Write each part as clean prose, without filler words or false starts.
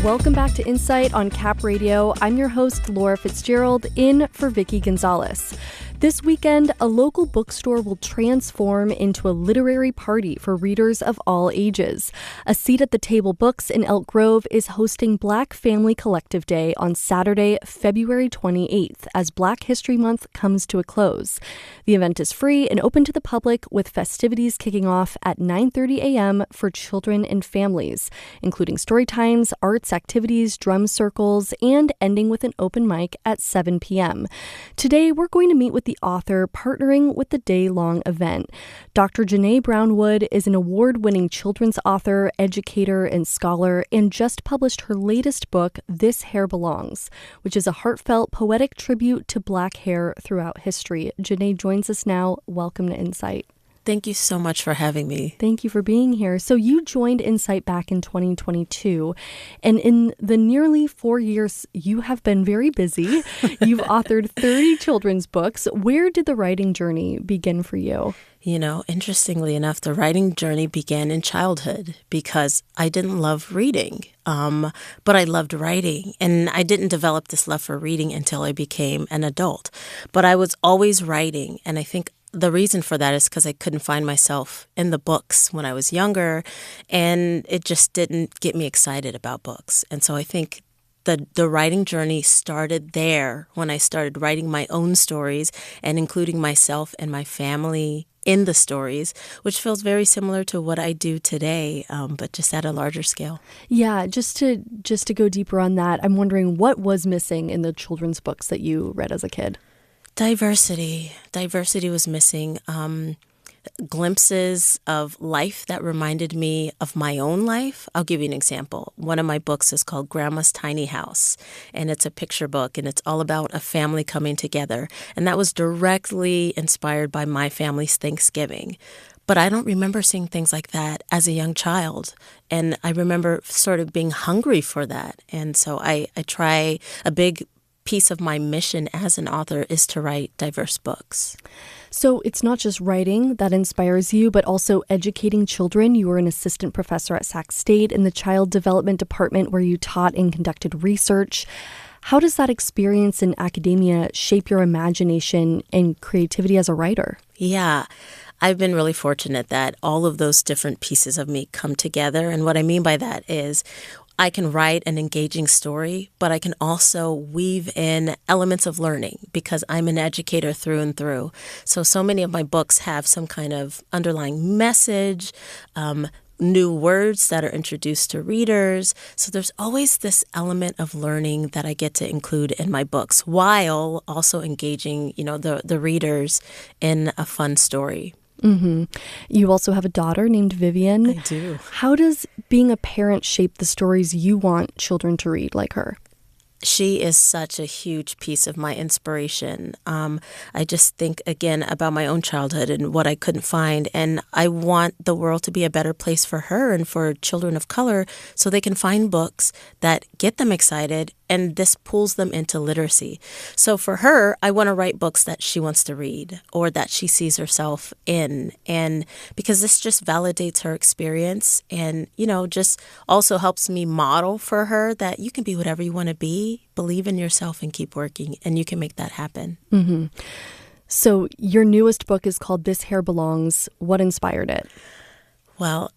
Welcome back to Insight on Cap Radio. I'm your host, Laura Fitzgerald, in for Vicky Gonzalez. This weekend, a local bookstore will transform into a literary party for readers of all ages. A Seat at the Table Books in Elk Grove is hosting Black Family Collective Day on Saturday, February 28th, as Black History Month comes to a close. The event is free and open to the public, with festivities kicking off at 9:30 a.m. for children and families, including story times, arts activities, drum circles, and ending with an open mic at 7 p.m. Today, we're going to meet with the author partnering with the day-long event. Dr. Janae Brown-Wood is an award-winning children's author, educator, and scholar, and just published her latest book, This Hair Belongs, which is a heartfelt, poetic tribute to Black hair throughout history. Janae joins us now. Welcome to Insight. Thank you so much for having me. Thank you for being here. So you joined Insight back in 2022, and in the nearly 4 years, you have been very busy. You've authored 30 children's books. Where did the writing journey begin for you? You know, interestingly enough, the writing journey began in childhood because I didn't love reading, but I loved writing. And I didn't develop this love for reading until I became an adult. But I was always writing, and I think the reason for that is because I couldn't find myself in the books when I was younger, and it just didn't get me excited about books. And so I think the writing journey started there when I started writing my own stories and including myself and my family in the stories, which feels very similar to what I do today, but just at a larger scale. Yeah, just to go deeper on that, I'm wondering what was missing in the children's books that you read as a kid? Diversity was missing. Glimpses of life that reminded me of my own life. I'll give you an example. One of my books is called Grandma's Tiny House, and it's a picture book, and it's all about a family coming together. And that was directly inspired by my family's Thanksgiving. But I don't remember seeing things like that as a young child. And I remember sort of being hungry for that. And so I try a big piece of my mission as an author is to write diverse books. So it's not just writing that inspires you, but also educating children. You were an assistant professor at Sac State in the Child Development Department, where you taught and conducted research. How does that experience in academia shape your imagination and creativity as a writer? Yeah. I've been really fortunate that all of those different pieces of me come together. And what I mean by that is I can write an engaging story, but I can also weave in elements of learning because I'm an educator through and through. So many of my books have some kind of underlying message, new words that are introduced to readers. So there's always this element of learning that I get to include in my books while also engaging, the readers in a fun story. Mm-hmm. You also have a daughter named Vivian. I do. How does being a parent shape the stories you want children to read like her? She is such a huge piece of my inspiration. I just think, again, about my own childhood and what I couldn't find. And I want the world to be a better place for her and for children of color so they can find books that get them excited, and this pulls them into literacy. So for her, I want to write books that she wants to read or that she sees herself in. And because this just validates her experience and, just also helps me model for her that you can be whatever you want to be, believe in yourself and keep working, and you can make that happen. Mm-hmm. So your newest book is called This Hair Belongs. What inspired it? Well,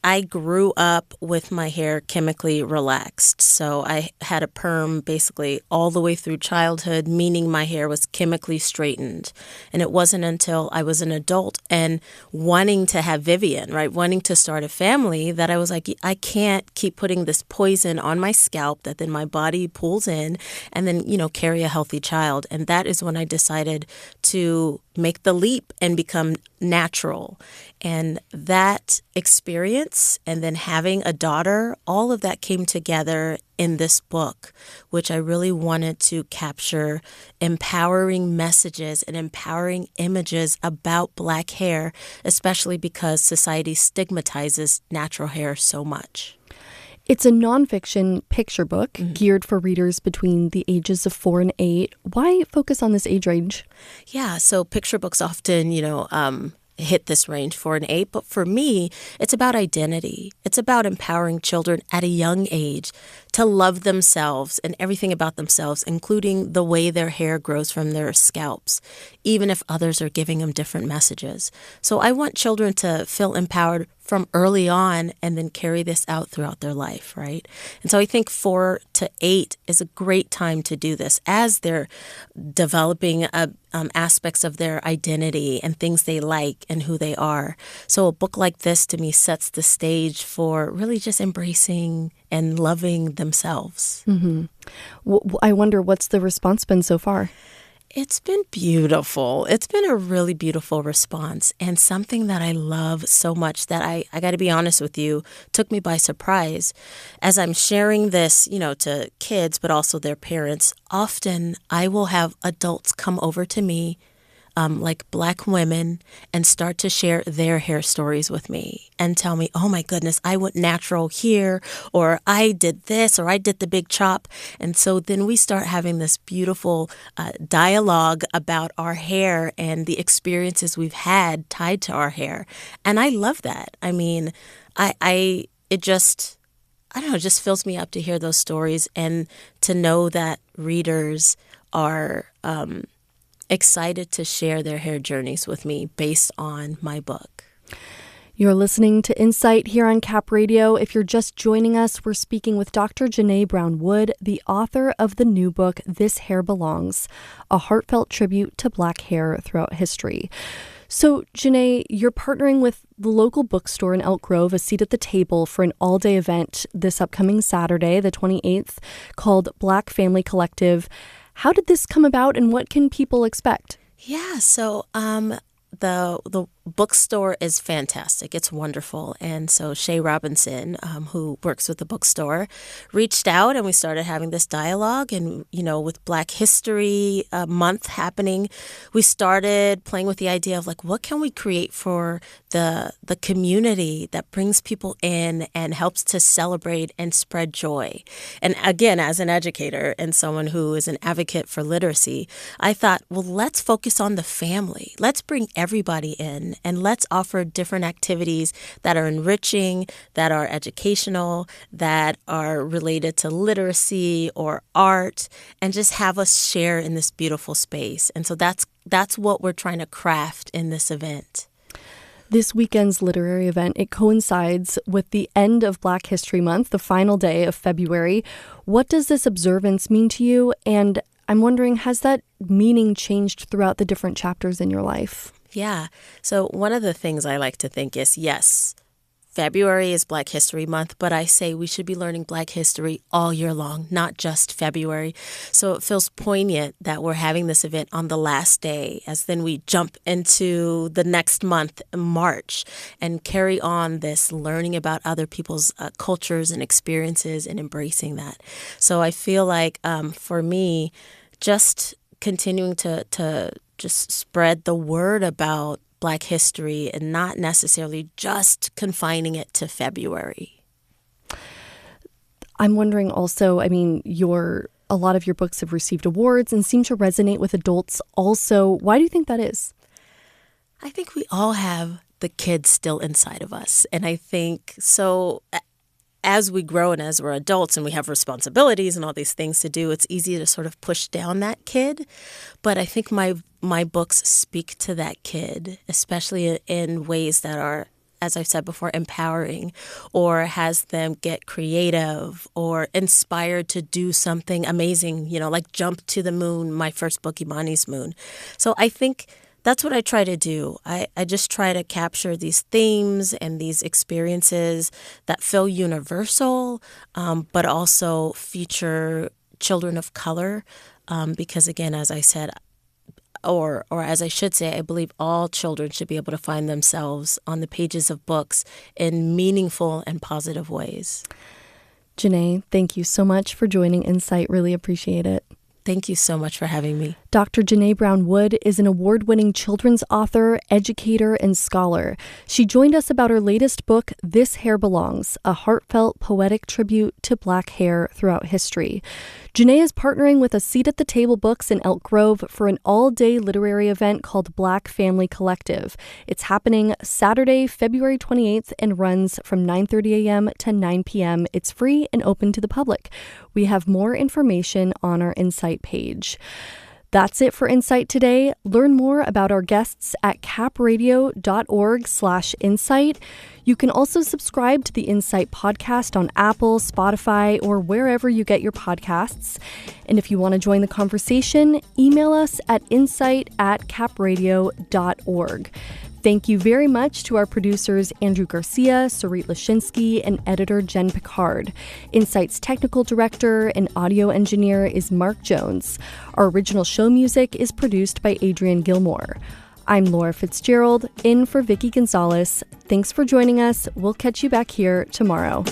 I grew up with my hair chemically relaxed. So I had a perm basically all the way through childhood, meaning my hair was chemically straightened. And it wasn't until I was an adult and wanting to have Vivian, right, wanting to start a family, that I was like, I can't keep putting this poison on my scalp that then my body pulls in and then, carry a healthy child. And that is when I decided to make the leap and become natural. And that experience and then having a daughter, all of that came together in this book, which I really wanted to capture empowering messages and empowering images about Black hair, especially because society stigmatizes natural hair so much. It's a nonfiction picture book geared for readers between the ages of 4 and 8. Why focus on this age range? Yeah, so picture books often, hit this range for an 8. But for me, it's about identity. It's about empowering children at a young age to love themselves and everything about themselves, including the way their hair grows from their scalps, even if others are giving them different messages. So I want children to feel empowered from early on and then carry this out throughout their life, right? And so I think 4 to 8 is a great time to do this as they're developing aspects of their identity and things they like and who they are. So a book like this to me sets the stage for really just embracing and loving themselves. Mm-hmm. I wonder, what's the response been so far? It's been beautiful. It's been a really beautiful response, and something that I love so much that I got to be honest with you, took me by surprise. As I'm sharing this, to kids, but also their parents, often I will have adults come over to me, like Black women, and start to share their hair stories with me and tell me, oh my goodness, I went natural here, or I did this, or I did the big chop. And so then we start having this beautiful dialogue about our hair and the experiences we've had tied to our hair. And I love that. I mean, it just fills me up to hear those stories and to know that readers are excited to share their hair journeys with me based on my book. You're listening to Insight here on Cap Radio. If you're just joining us, we're speaking with Dr. Janae Brown Wood, the author of the new book, This Hair Belongs, a heartfelt tribute to Black hair throughout history. So, Janae, you're partnering with the local bookstore in Elk Grove, A Seat at the Table, for an all-day event this upcoming Saturday, the 28th, called Black Family Collective. How did this come about, and what can people expect? Yeah, so the bookstore is fantastic. It's wonderful. And so Shay Robinson, who works with the bookstore, reached out and we started having this dialogue. And, with Black History Month happening, we started playing with the idea of what can we create for the community that brings people in and helps to celebrate and spread joy. And again, as an educator and someone who is an advocate for literacy, I thought, well, let's focus on the family. Let's bring everybody in. And let's offer different activities that are enriching, that are educational, that are related to literacy or art, and just have us share in this beautiful space. And so that's what we're trying to craft in this event. This weekend's literary event, it coincides with the end of Black History Month, the final day of February. What does this observance mean to you? And I'm wondering, has that meaning changed throughout the different chapters in your life? Yeah. So one of the things I like to think is, yes, February is Black History Month, but I say we should be learning Black history all year long, not just February. So it feels poignant that we're having this event on the last day, as then we jump into the next month, March, and carry on this learning about other people's cultures and experiences and embracing that. So I feel like for me, just continuing to just spread the word about Black history and not necessarily just confining it to February. I'm wondering also, a lot of your books have received awards and seem to resonate with adults also. Why do you think that is? I think we all have the kids still inside of us. And I think so as we grow and as we're adults and we have responsibilities and all these things to do, it's easy to sort of push down that kid. But I think my books speak to that kid, especially in ways that are, as I've said before, empowering, or has them get creative or inspired to do something amazing, like jump to the moon, my first book, Imani's Moon. So I think that's what I try to do. I just try to capture these themes and these experiences that feel universal, but also feature children of color. Because again, as I said, or as I should say, I believe all children should be able to find themselves on the pages of books in meaningful and positive ways. Janae, thank you so much for joining Insight. Really appreciate it. Thank you so much for having me. Dr. Janae Brown Wood is an award-winning children's author, educator, and scholar. She joined us about her latest book, This Hair Belongs, a heartfelt, poetic tribute to Black hair throughout history. Janae is partnering with A Seat at the Table Books in Elk Grove for an all-day literary event called Black Family Collective. It's happening Saturday, February 28th, and runs from 9:30 a.m. to 9 p.m. It's free and open to the public. We have more information on our Insight page. That's it for Insight today. Learn more about our guests at capradio.org/insight. You can also subscribe to the Insight podcast on Apple, Spotify, or wherever you get your podcasts. And if you want to join the conversation, email us at insight@capradio.org. Thank you very much to our producers Andrew Garcia, Sarit Lashinsky, and editor Jen Picard. Insight's technical director and audio engineer is Mark Jones. Our original show music is produced by Adrian Gilmore. I'm Laura Fitzgerald, in for Vicki Gonzalez. Thanks for joining us. We'll catch you back here tomorrow.